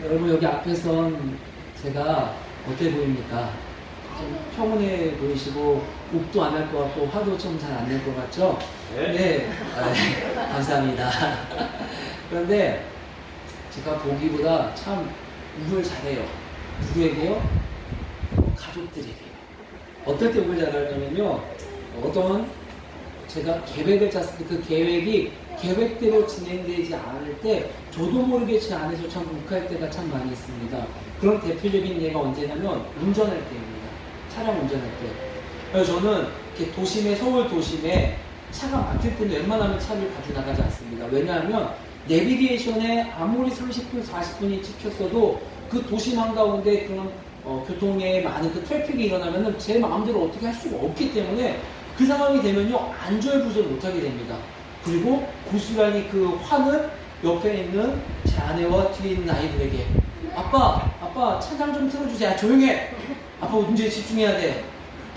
여러분 여기 앞에선 제가 어때 보입니까? 좀 평온해 보이시고 욕도 안 할 것 같고 화도 좀 잘 안 낼 것 같죠? 네. 네. 감사합니다. 그런데 제가 보기보다 참 욕을 잘해요. 누구에게요? 가족들에게요. 어떨 때 욕을 잘하냐면요. 어떤 제가 계획을 짰을 때 그 계획이 계획대로 진행되지 않을 때 저도 모르게 제 안에서 참 욱할 때가 참 많이 있습니다. 그런 대표적인 예가 언제냐면 운전할 때입니다. 차량 운전할 때. 그래서 저는 이렇게 도심에, 서울 도심에 차가 막힐 때는 웬만하면 차를 가지고 나가지 않습니다. 왜냐하면 내비게이션에 아무리 30분, 40분이 찍혔어도 그 도심 한가운데 그런 교통에 많은 그 트래픽이 일어나면은 제 마음대로 어떻게 할 수가 없기 때문에 그 상황이 되면요 안절부절 못하게 됩니다. 그리고 고스란히 그 화는 옆에 있는 제 아내와 뒤에 있는 아이들에게 아빠 차장 좀 틀어주세요. 조용해. 아빠 문제에 집중해야 돼.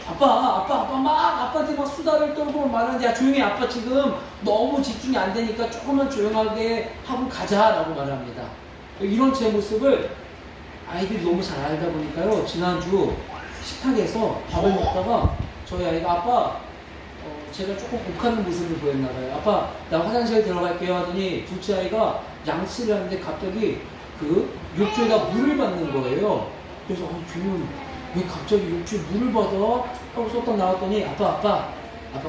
아빠한테 막 수다를 떨고 말하는데 야 조용히 아빠 지금 너무 집중이 안 되니까 조금만 조용하게 하고 가자라고 말합니다. 이런 제 모습을 아이들이 너무 잘 알다 보니까요 지난주 식탁에서 밥을 먹다가 저희 아이가 아빠 제가 조금 욱하는 모습을 보였나봐요. 아빠 나 화장실에 들어갈게요 하더니 둘째 아이가 양치를 하는데 갑자기 그 욕조에다 물을 받는 거예요. 그래서 쟤는 왜 갑자기 욕조에 물을 받아? 하고 쏙딱 나왔더니 아빠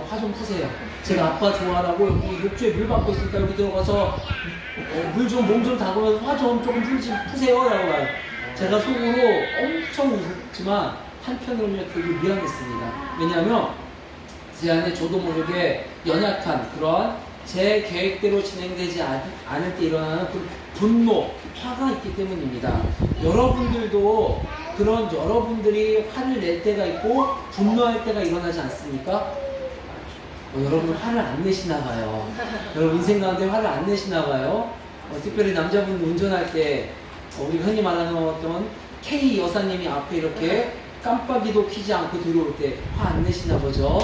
화 좀 푸세요. 제가 아빠 좋아하라고 여기 욕조에 물 받고 있으니까 여기 들어가서 물 좀 몸 좀 담으면서 화 좀 조금 푸세요 라고 말해요. 제가 속으로 엄청 웃었지만 한편으로는 되게 미안했습니다. 왜냐하면 제 안에 저도 모르게 연약한 그러한 제 계획대로 진행되지 않을 때 일어나는 그 분노, 화가 있기 때문입니다. 여러분들도 그런 여러분들이 화를 낼 때가 있고 분노할 때가 일어나지 않습니까? 여러분 화를 안 내시나 봐요. 여러분 인생 가운데 화를 안 내시나 봐요. 특별히 남자분 운전할 때 우리 흔히 말하는 어떤 K 여사님이 앞에 이렇게 깜빡이도 켜지 않고 들어올 때 화 안 내시나 보죠.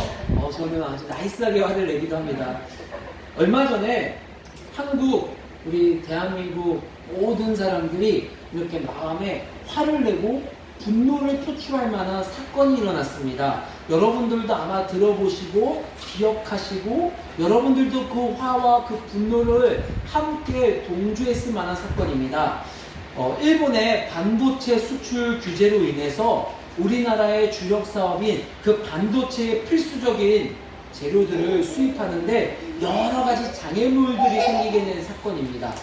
저는 아주 나이스하게 화를 내기도 합니다. 얼마 전에 한국, 우리 대한민국 모든 사람들이 이렇게 마음에 화를 내고 분노를 표출할 만한 사건이 일어났습니다. 여러분들도 아마 들어보시고 기억하시고 여러분들도 그 화와 그 분노를 함께 동조했을 만한 사건입니다. 일본의 반도체 수출 규제로 인해서 우리나라의 주력 사업인 그 반도체의 필수적인 재료들을 수입하는데 여러 가지 장애물들이 생기게 된 사건입니다.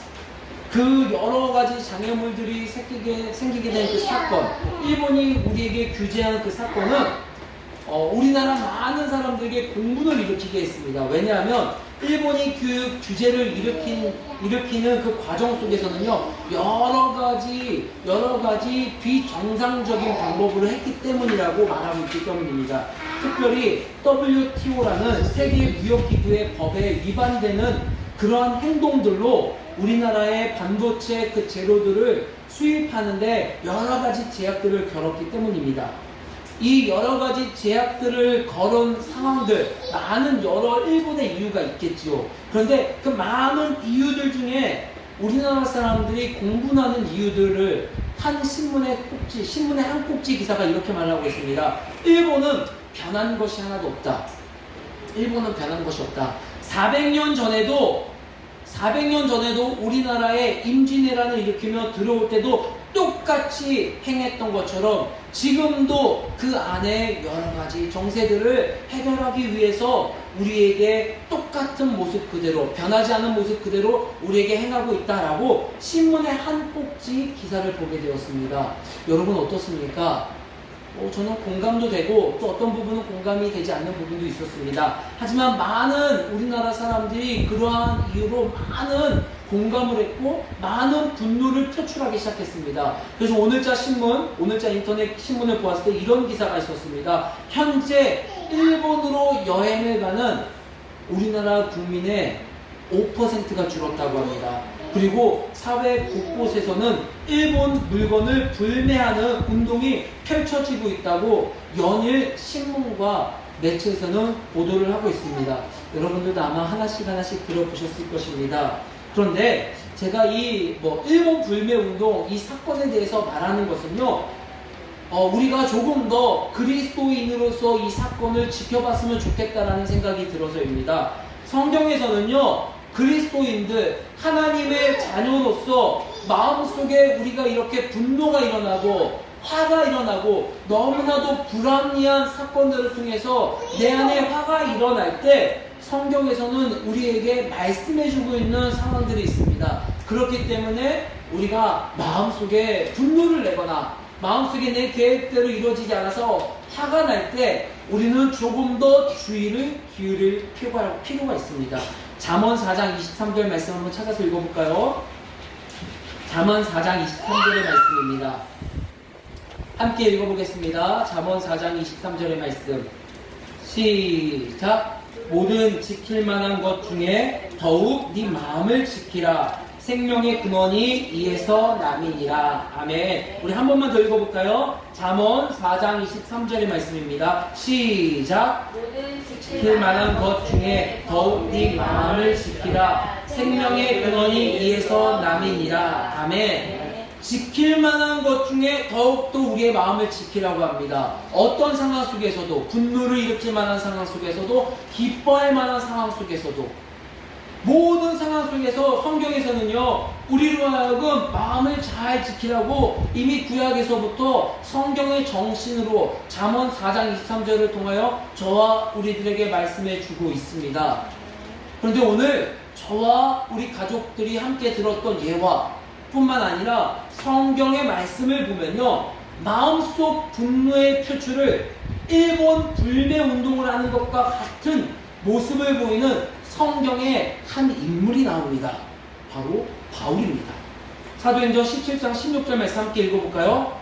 그 여러 가지 장애물들이 생기게 된 그 사건, 일본이 우리에게 규제한 그 사건은 우리나라 많은 사람들에게 공분을 일으키게 했습니다. 왜냐하면 일본이 그 규제를 일으키는 그 과정 속에서는요 여러 가지 비정상적인 방법으로 했기 때문이라고 말하고 있기 때문입니다. 특별히 WTO라는 세계무역기구의 법에 위반되는 그러한 행동들로 우리나라의 반도체 그 재료들을 수입하는데 여러 가지 제약들을 걸었기 때문입니다. 이 여러 가지 제약들을 걸은 상황들, 많은 여러 일본의 이유가 있겠지요. 그런데 그 많은 이유들 중에 우리나라 사람들이 공분하는 이유들을 한 신문의 한 꼭지 기사가 이렇게 말하고 있습니다. 일본은 변한 것이 하나도 없다. 일본은 변한 것이 없다. 400년 전에도 우리나라에 임진왜란을 일으키며 들어올 때도 똑같이 행했던 것처럼 지금도 그 안에 여러 가지 정세들을 해결하기 위해서 우리에게 똑같은 모습 그대로 변하지 않은 모습 그대로 우리에게 행하고 있다라고 신문의 한 꼭지 기사를 보게 되었습니다. 여러분 어떻습니까? 저는 공감도 되고 또 어떤 부분은 공감이 되지 않는 부분도 있었습니다. 하지만 많은 우리나라 사람들이 그러한 이유로 많은 공감을 했고 많은 분노를 표출하기 시작했습니다. 그래서 오늘자 인터넷 신문을 보았을 때 이런 기사가 있었습니다. 현재 일본으로 여행을 가는 우리나라 국민의 5%가 줄었다고 합니다. 그리고 사회 곳곳에서는 일본 물건을 불매하는 운동이 펼쳐지고 있다고 연일 신문과 매체에서는 보도를 하고 있습니다. 여러분들도 아마 하나씩 들어보셨을 것입니다. 그런데 제가 이 일본 불매 운동 이 사건에 대해서 말하는 것은요, 우리가 조금 더 그리스도인으로서 이 사건을 지켜봤으면 좋겠다라는 생각이 들어서입니다. 성경에서는요, 그리스도인들, 하나님의 자녀로서 마음속에 우리가 이렇게 분노가 일어나고 화가 일어나고 너무나도 불합리한 사건들을 통해서 내 안에 화가 일어날 때 성경에서는 우리에게 말씀해주고 있는 상황들이 있습니다. 그렇기 때문에 우리가 마음속에 분노를 내거나 마음속에 내 계획대로 이루어지지 않아서 화가 날 때 우리는 조금 더 주의를 기울일 필요가 있습니다. 잠언 4장 23절 말씀 한번 찾아서 읽어볼까요? 잠언 4장 23절의 말씀입니다. 함께 읽어보겠습니다. 잠언 4장 23절의 말씀 시작. 모든 지킬 만한 것 중에 더욱 네 마음을 지키라. 생명의 근원이 이에서 남이니라. 아멘. 우리 한 번만 더 읽어볼까요? 잠언 4장 23절의 말씀입니다. 시작. 모든 지킬 만한 것 중에 더욱 네 마음을 지키라. 생명의 근원이 이에서 남이니라. 아멘. 지킬 만한 것 중에 더욱더 우리의 마음을 지키라고 합니다. 어떤 상황 속에서도, 분노를 일으킬 만한 상황 속에서도, 기뻐할 만한 상황 속에서도, 모든 상황 속에서 성경에서는요, 우리로 하여금 마음을 잘 지키라고 이미 구약에서부터 성경의 정신으로 잠언 4장 23절을 통하여 저와 우리들에게 말씀해 주고 있습니다. 그런데 오늘 저와 우리 가족들이 함께 들었던 예화 뿐만 아니라 성경의 말씀을 보면요, 마음속 분노의 표출을 일본 불매 운동을 하는 것과 같은 모습을 보이는 성경의 한 인물이 나옵니다. 바로 바울입니다. 사도행전 17장 16절 말씀 함께 읽어볼까요?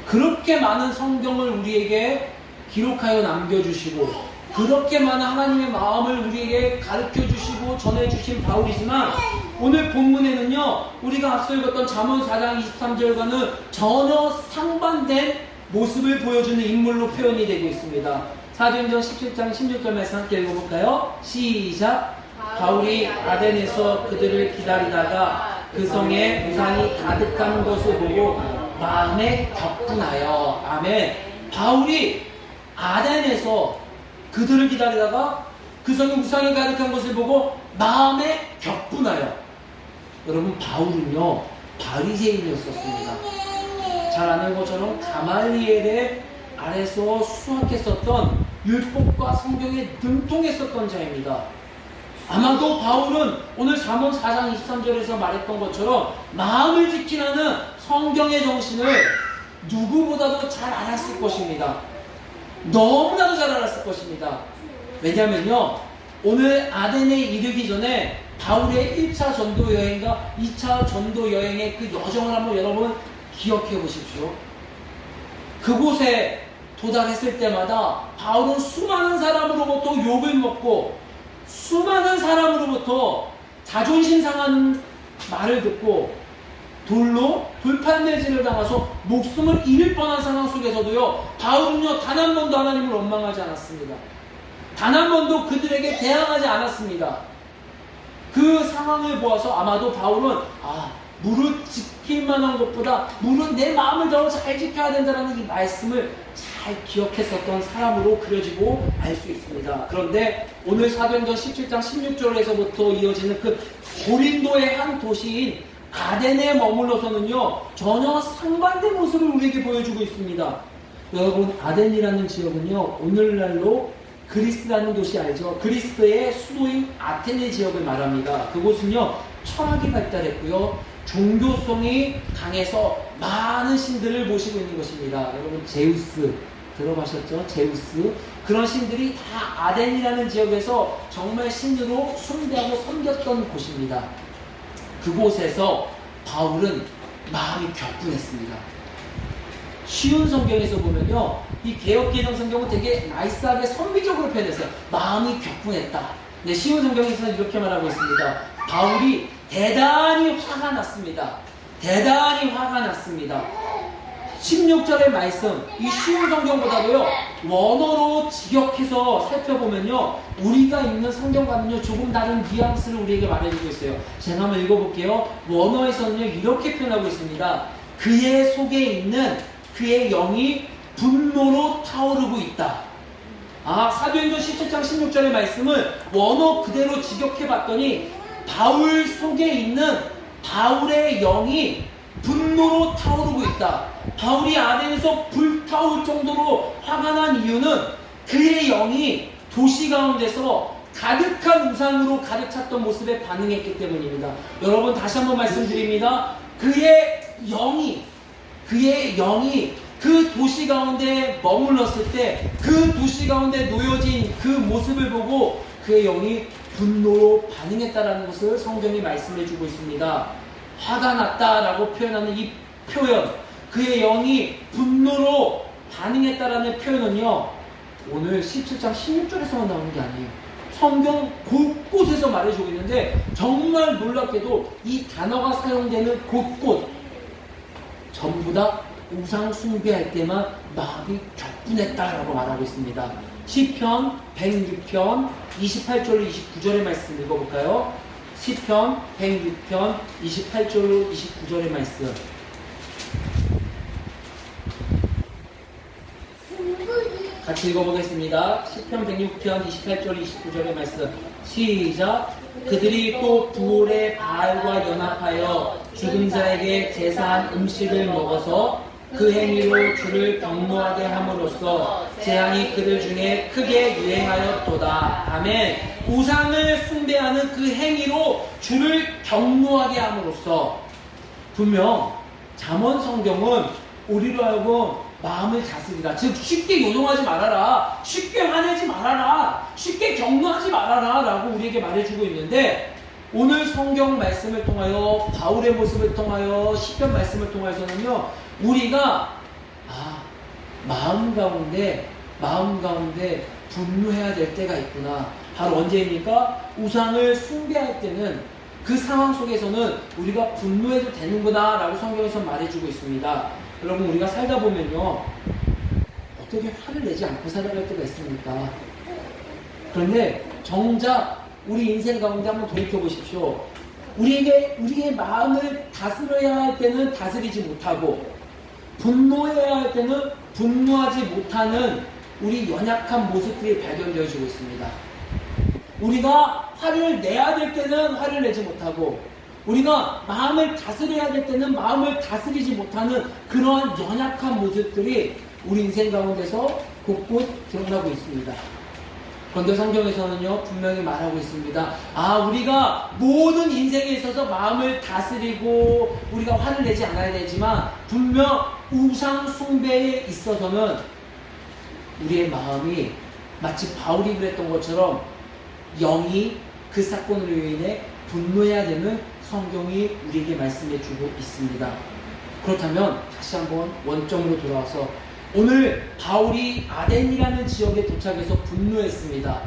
그렇게 많은 성경을 우리에게 기록하여 남겨주시고 그렇게 많은 하나님의 마음을 우리에게 가르쳐주시고 전해주신 바울이지만 오늘 본문에는요, 우리가 앞서 읽었던 잠언 4장 23절과는 전혀 상반된 모습을 보여주는 인물로 표현이 되고 있습니다. 사도행전 17장 16절 말씀 함께 읽어볼까요? 시작. 바울이 아덴에서 그들을 기다리다가 그 성에 우상이 가득한 것을 보고 마음에 격분하여. 아멘. 바울이 아덴에서 그들을 기다리다가 그 성에 우상이 가득한 것을 보고 마음에 격분하여. 여러분, 바울은요, 바리새인이었었습니다. 잘 아는 것처럼 가말리엘의 아래서 수학했었던 율법과 성경에 능통했었던 자입니다. 아마도 바울은 오늘 잠언 4장 23절에서 말했던 것처럼 마음을 지키라는 성경의 정신을 누구보다도 잘 알았을 것입니다. 너무나도 잘 알았을 것입니다. 왜냐면요, 오늘 아덴에 이르기 전에 바울의 1차 전도 여행과 2차 전도 여행의 그 여정을 한번 여러분 기억해 보십시오. 그곳에 도달했을 때마다 바울은 수많은 사람으로부터 욕을 먹고 수많은 사람으로부터 자존심 상하는 말을 듣고 돌로 돌팔매질을 당해서 목숨을 잃을 뻔한 상황 속에서도요, 바울은요, 단 한 번도 하나님을 원망하지 않았습니다. 단 한 번도 그들에게 대항하지 않았습니다. 그 상황을 보아서 아마도 바울은 무릇 지킬 만한 것보다 무릇 내 마음을 더 잘 지켜야 된다는 이 말씀을 잘 기억했었던 사람으로 그려지고 알 수 있습니다. 그런데 오늘 사도행전 17장 16절에서부터 이어지는 그 고린도의 한 도시인 아덴에 머물러서는요, 전혀 상반된 모습을 우리에게 보여주고 있습니다. 여러분, 아덴이라는 지역은요, 오늘날로 그리스라는 도시 알죠? 그리스의 수도인 아테네 지역을 말합니다. 그곳은요, 철학이 발달했고요, 종교성이 강해서 많은 신들을 모시고 있는 것입니다. 여러분, 제우스 들어보셨죠? 제우스. 그런 신들이 다 아덴이라는 지역에서 정말 신으로 숭배하고 섬겼던 곳입니다. 그곳에서 바울은 마음이 격분했습니다. 쉬운 성경에서 보면요, 이 개역개정 성경은 되게 나이스하게 선비적으로 표현했어요. 마음이 격분했다. 네, 쉬운 성경에서는 이렇게 말하고 있습니다. 바울이 대단히 화가 났습니다. 대단히 화가 났습니다. 16절의 말씀, 이 쉬운 성경보다도요, 원어로 직역해서 살펴보면요, 우리가 읽는 성경과는요 조금 다른 뉘앙스를 우리에게 말해주고 있어요. 제가 한번 읽어볼게요. 원어에서는요 이렇게 표현하고 있습니다. 그의 속에 있는 그의 영이 분노로 타오르고 있다. 사도행전 17장 16절의 말씀을 원어 그대로 직역해봤더니 바울 속에 있는 바울의 영이 분노로 타오르고 있다. 바울이 아덴에서 불타올 정도로 화가 난 이유는 그의 영이 도시 가운데서 가득한 우상으로 가득 찼던 모습에 반응했기 때문입니다. 여러분 다시 한번 말씀드립니다. 그의 영이 그 도시 가운데 머물렀을 때 그 도시 가운데 놓여진 그 모습을 보고 그의 영이 분노로 반응했다라는 것을 성경이 말씀해주고 있습니다. 화가 났다라고 표현하는 이 표현, 그의 영이 분노로 반응했다라는 표현은요 오늘 17장 16절에서만 나오는 게 아니에요. 성경 곳곳에서 말해주고 있는데 정말 놀랍게도 이 단어가 사용되는 곳곳 전부 다 우상 숭배할 때만 마음이 격분했다라고 말하고 있습니다. 시편 106편 28절로 29절의 말씀 읽어볼까요? 시편 106편 28절로 29절의 말씀. 같이 읽어보겠습니다. 시편 106편 28절 29절의 말씀. 시작. 그들이 또 부올의 바알과 연합하여 죽은 자에게 제사한 음식을 먹어서 그 행위로 주를 경노하게 함으로써 재앙이 그들 중에 크게 유행하였도다. 아멘. 우상을 숭배하는 그 행위로 주를 경노하게 함으로써, 분명 잠언 성경은 우리로 하여금 마음을 다스리라, 즉 쉽게 요동하지 말아라, 쉽게 화내지 말아라, 쉽게 경노하지 말아라 라고 우리에게 말해주고 있는데, 오늘 성경 말씀을 통하여, 바울의 모습을 통하여, 시편 말씀을 통해서는요 우리가 마음 가운데 분노해야 될 때가 있구나. 바로 언제입니까? 우상을 숭배할 때는, 그 상황 속에서는 우리가 분노해도 되는구나 라고 성경에서 말해주고 있습니다. 여러분, 우리가 살다 보면요 어떻게 화를 내지 않고 살아갈 때가 있습니까? 그런데 정작 우리 인생 가운데 한번 돌이켜 보십시오. 우리의 마음을 다스려야 할 때는 다스리지 못하고, 분노해야 할 때는 분노하지 못하는 우리 연약한 모습들이 발견되어지고 있습니다. 우리가 화를 내야 될 때는 화를 내지 못하고, 우리가 마음을 다스려야 될 때는 마음을 다스리지 못하는 그러한 연약한 모습들이 우리 인생 가운데서 곳곳 드러나고 있습니다. 그런데 성경에서는요 분명히 말하고 있습니다. 우리가 모든 인생에 있어서 마음을 다스리고 우리가 화를 내지 않아야 되지만, 분명 우상 숭배에 있어서는 우리의 마음이 마치 바울이 그랬던 것처럼 영이 그 사건으로 인해 분노해야 되는 성경이 우리에게 말씀해 주고 있습니다. 그렇다면 다시 한번 원점으로 돌아와서, 오늘 바울이 아덴이라는 지역에 도착해서 분노했습니다.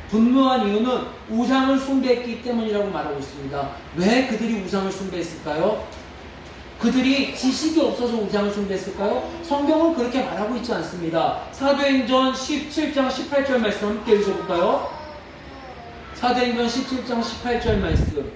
분노한 이유는 우상을 숭배했기 때문이라고 말하고 있습니다. 왜 그들이 우상을 숭배했을까요? 그들이 지식이 없어서 우상을 숭배했을까요? 성경은 그렇게 말하고 있지 않습니다. 사도행전 17장 18절 말씀 함께 읽어볼까요? 사도행전 17장 18절 말씀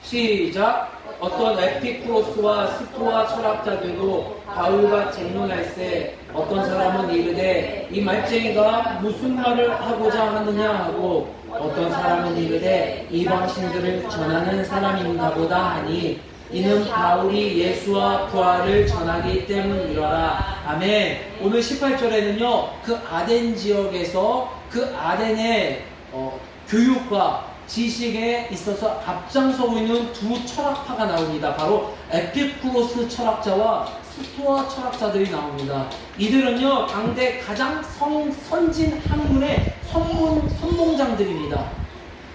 시작. 어떤 에피쿠로스와 스토아 철학자들도 바울과 쟁론할세 어떤 사람은 이르되 이 말쟁이가 무슨 말을 하고자 하느냐 하고, 어떤 사람은 이르되 이방신들을 전하는 사람인가 보다 하니 이는 바울이 예수와 부활을 전하기 때문이로라. 아멘. 오늘 18절에는요 그 아덴 지역에서 그 아덴의 교육과 지식에 있어서 앞장서고 있는 두 철학파가 나옵니다. 바로 에피쿠로스 철학자와 스토아 철학자들이 나옵니다. 이들은요 당대 가장 선진 학문의 선봉장들입니다.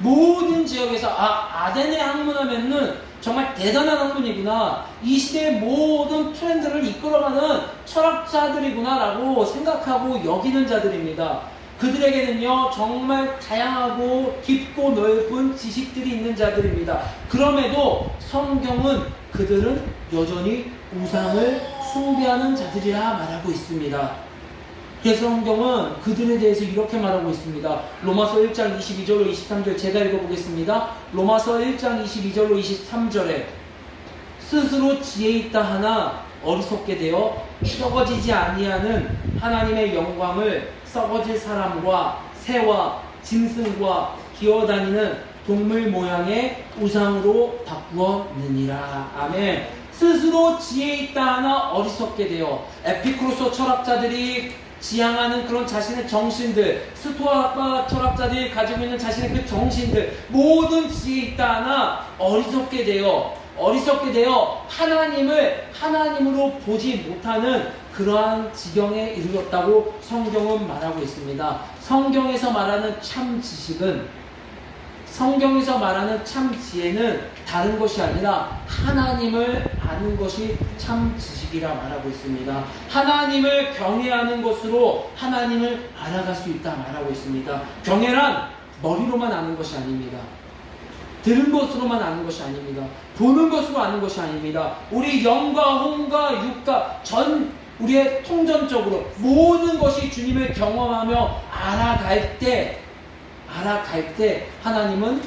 모든 지역에서 아덴에 학문하면은 정말 대단한 학문이구나, 이 시대의 모든 트렌드를 이끌어가는 철학자들이구나 라고 생각하고 여기는 자들입니다. 그들에게는요 정말 다양하고 깊고 넓은 지식들이 있는 자들입니다. 그럼에도 성경은 그들은 여전히 우상을 숭배하는 자들이라 말하고 있습니다. 그래서 성경은 그들에 대해서 이렇게 말하고 있습니다. 로마서 1장 22절로 23절 제가 읽어보겠습니다. 로마서 1장 22절로 23절에 스스로 지혜 있다 하나 어리석게 되어 썩어지지 아니하는 하나님의 영광을 썩어질 사람과 새와 짐승과 기어다니는 동물 모양의 우상으로 바꾸었느니라. 아멘. 스스로 지혜 있다 하나 어리석게 되어, 에피쿠로스 철학자들이 지향하는 그런 자신의 정신들, 스토아 철학자들이 가지고 있는 자신의 그 정신들, 모든 지혜 있다 하나 어리석게 되어 하나님을 하나님으로 보지 못하는 그러한 지경에 이르렀다고 성경은 말하고 있습니다. 성경에서 말하는 참 지식은, 성경에서 말하는 참 지혜는 다른 것이 아니라 하나님을 아는 것이 참 지식이라 말하고 있습니다. 하나님을 경외하는 것으로 하나님을 알아갈 수 있다 말하고 있습니다. 경외란 머리로만 아는 것이 아닙니다. 들은 것으로만 아는 것이 아닙니다. 보는 것으로 아는 것이 아닙니다. 우리 영과 혼과 육과 우리의 통전적으로 모든 것이 주님을 경험하며 알아갈 때 하나님을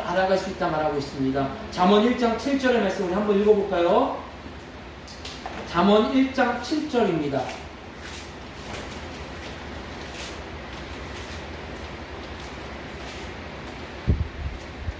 알아갈 수 있다 말하고 있습니다. 잠언 1장 7절의 말씀 우리 한번 읽어볼까요? 잠언 1장 7절입니다.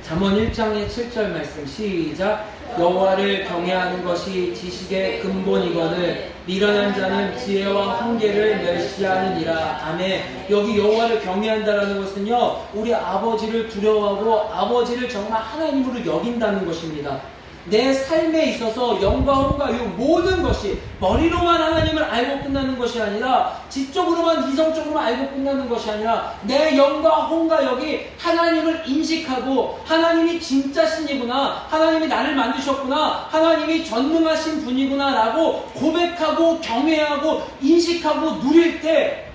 잠언 1장의 7절 말씀 시작. 여호와를 경외하는 것이 지식의 근본이거늘 미련한 자는 지혜와 한계를 멸시하느니라. 아멘. 여기 여호와를 경외한다라는 것은요, 우리 아버지를 두려워하고 아버지를 정말 하나님으로 여긴다는 것입니다. 내 삶에 있어서 영과 혼과 육 모든 것이 머리로만 하나님을 알고 끝나는 것이 아니라, 지적으로만 이성적으로만 알고 끝나는 것이 아니라, 내 영과 혼과 육이 하나님을 인식하고 하나님이 진짜 신이구나, 하나님이 나를 만드셨구나, 하나님이 전능하신 분이구나 라고 고백하고 경외하고 인식하고 누릴 때,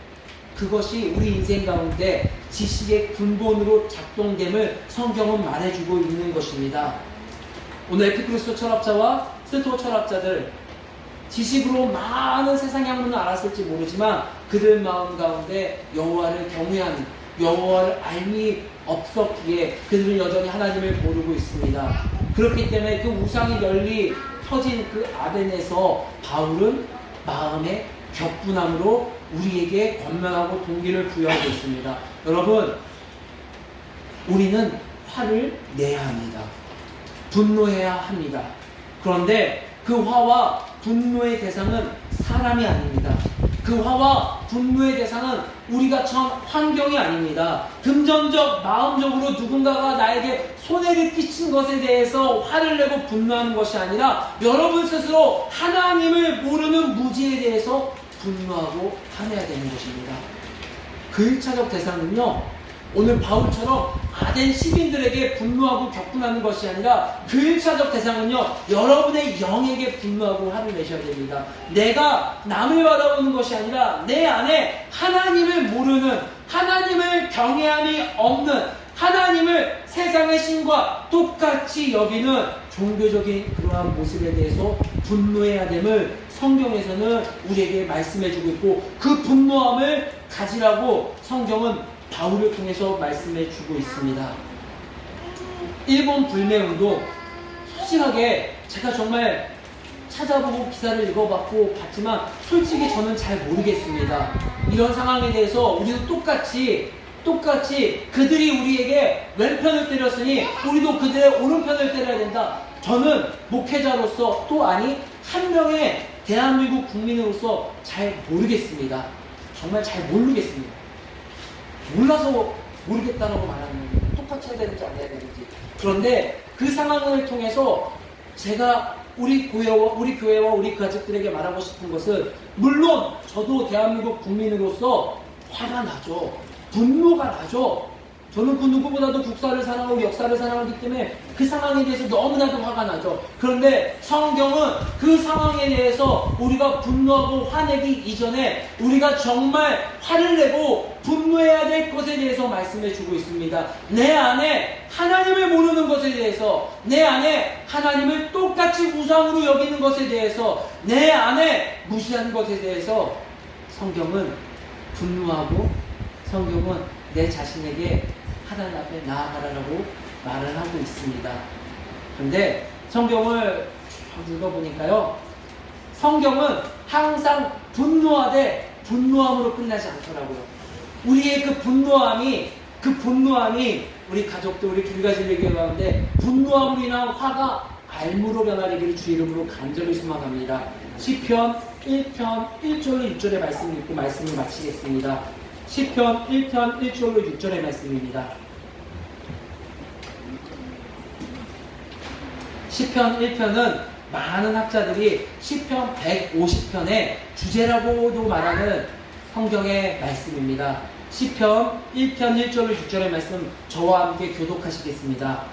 그것이 우리 인생 가운데 지식의 근본으로 작동됨을 성경은 말해주고 있는 것입니다. 오늘 에피쿠로스 철학자와 스토아 철학자들, 지식으로 많은 세상의 학문을 알았을지 모르지만 그들 마음 가운데 여호와를 경외하는, 여호와를 알미 없었기에 그들은 여전히 하나님을 모르고 있습니다. 그렇기 때문에 그 우상이 널리 터진 그 아덴에서 바울은 마음의 격분함으로 우리에게 권면하고 동기를 부여하고 있습니다. 여러분, 우리는 화를 내야 합니다. 분노해야 합니다. 그런데 그 화와 분노의 대상은 사람이 아닙니다. 그 화와 분노의 대상은 우리가 처한 환경이 아닙니다. 금전적, 마음적으로 누군가가 나에게 손해를 끼친 것에 대해서 화를 내고 분노하는 것이 아니라 여러분 스스로 하나님을 모르는 무지에 대해서 분노하고 화내야 되는 것입니다. 그 1차적 대상은요, 오늘 바울처럼 아덴 시민들에게 분노하고 격분하는 것이 아니라 그 1차적 대상은요, 여러분의 영에게 분노하고 화를 내셔야 됩니다. 내가 남을 바라보는 것이 아니라 내 안에 하나님을 모르는, 하나님을 경외함이 없는, 하나님을 세상의 신과 똑같이 여기는 종교적인 그러한 모습에 대해서 분노해야 됨을 성경에서는 우리에게 말씀해주고 있고, 그 분노함을 가지라고 성경은 바울을 통해서 말씀해 주고 있습니다. 일본 불매운동, 솔직하게 제가 정말 찾아보고 기사를 읽어봤고 봤지만 솔직히 저는 잘 모르겠습니다. 이런 상황에 대해서 우리도 똑같이 그들이 우리에게 왼편을 때렸으니 우리도 그들의 오른편을 때려야 된다. 저는 목회자로서 또 아니 한 명의 대한민국 국민으로서 잘 모르겠습니다. 정말 잘 모르겠습니다. 몰라서 모르겠다라고 말하는 거예요. 똑같이 해야 되는지 안 해야 되는지. 그런데 그 상황을 통해서 제가 우리 교회와 우리 가족들에게 말하고 싶은 것은, 물론 저도 대한민국 국민으로서 화가 나죠. 분노가 나죠. 저는 그 누구보다도 국사를 사랑하고 역사를 사랑하기 때문에 그 상황에 대해서 너무나도 화가 나죠. 그런데 성경은 그 상황에 대해서 우리가 분노하고 화내기 이전에 우리가 정말 화를 내고 분노해야 될 것에 대해서 말씀해 주고 있습니다. 내 안에 하나님을 모르는 것에 대해서, 내 안에 하나님을 똑같이 우상으로 여기는 것에 대해서, 내 안에 무시하는 것에 대해서 성경은 분노하고 성경은 내 자신에게 하나님 앞에 나아가라라고 말을 하고 있습니다. 그런데 성경을 쭉 읽어보니까요, 성경은 항상 분노하되 분노함으로 끝나지 않더라고요. 우리의 그 분노함이 우리 가족들, 우리 길가진에게 가운데 분노함으로 인한 화가 알무로 변화되기를 주 이름으로 간절히 소망합니다. 시편 1편 1절로 6절의 말씀을 읽고 말씀을 마치겠습니다. 시편 1편 1절로 6절의 말씀입니다. 시편 1편은 많은 학자들이 시편 150편의 주제라고도 말하는 성경의 말씀입니다. 시편 1편 1절로 6절의 말씀 저와 함께 교독하시겠습니다.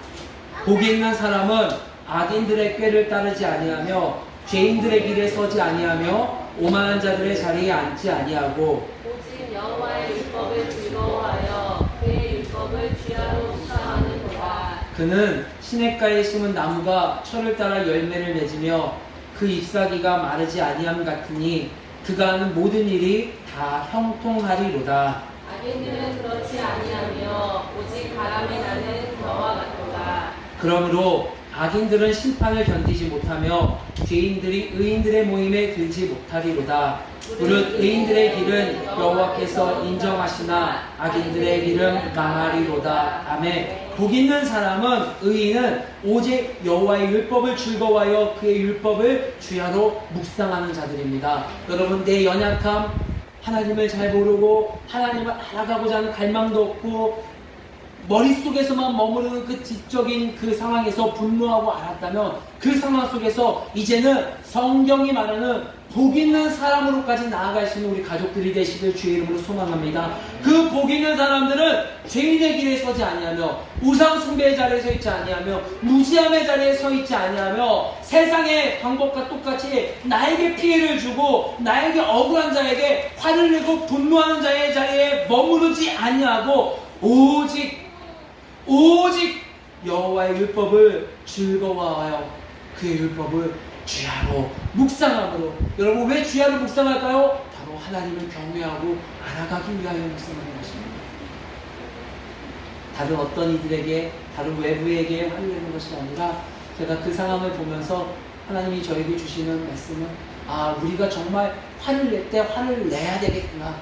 복이 있는 사람은 악인들의 꾀를 따르지 아니하며 죄인들의 길에 서지 아니하며 오만한 자들의 자리에 앉지 아니하고 오직 여호와의 율법을 즐거워하여 그의 율법을 주야로 묵상하는도다. 그는 시냇가에 심은 나무가 철을 따라 열매를 맺으며 그 잎사귀가 마르지 아니함 같으니 그가 하는 모든 일이 다 형통하리로다. 악인들은 그렇지 아니하며 오직 바람에 나는 겨와 같도다. 그러므로 악인들은 심판을 견디지 못하며 죄인들이 의인들의 모임에 들지 못하리로다. 무릇 의인들의 길은 여호와께서 인정하시나 악인들의 길은 망하리로다. 아멘. 복 있는 사람은, 의인은 오직 여호와의 율법을 즐거워하여 그의 율법을 주야로 묵상하는 자들입니다. 여러분, 내 연약함, 하나님을 잘 모르고 하나님을 알아가고자 하는 갈망도 없고 머릿속에서만 머무르는 그 지적인 그 상황에서 분노하고 알았다면 그 상황 속에서 이제는 성경이 말하는 복 있는 사람으로까지 나아갈 수 있는 우리 가족들이 되시길 주의 이름으로 소망합니다. 그 복 있는 사람들은 죄인의 길에 서지 아니하며 우상 숭배의 자리에 서 있지 아니하며 무지함의 자리에 서 있지 아니하며 세상의 방법과 똑같이 나에게 피해를 주고 나에게 억울한 자에게 화를 내고 분노하는 자의 자리에 머무르지 아니하고 오직 여호와의 율법을 즐거워하여 그의 율법을 주야로 묵상함으로. 여러분, 왜 주야로 묵상할까요? 바로 하나님을 경외하고 알아가기 위하여 묵상하는 것입니다. 다른 어떤 이들에게, 다른 외부에게 화를 내는 것이 아니라 제가 그 상황을 보면서 하나님이 저에게 주시는 말씀은 우리가 정말 화를 낼 때 화를 내야 되겠구나.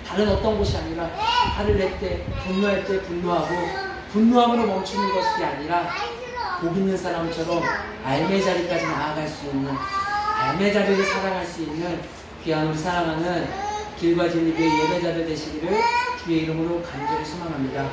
다른 어떤 것이 아니라 화를 낼 때, 분노할 때 분노하고 분노함으로 멈추는 것이 아니라 복 있는 사람처럼 알매 자리까지 나아갈 수 있는, 알매 자리를 살아갈 수 있는 귀한 우리 사랑하는 길과 진리교회 예배자들 되시기를 주의 이름으로 간절히 소망합니다.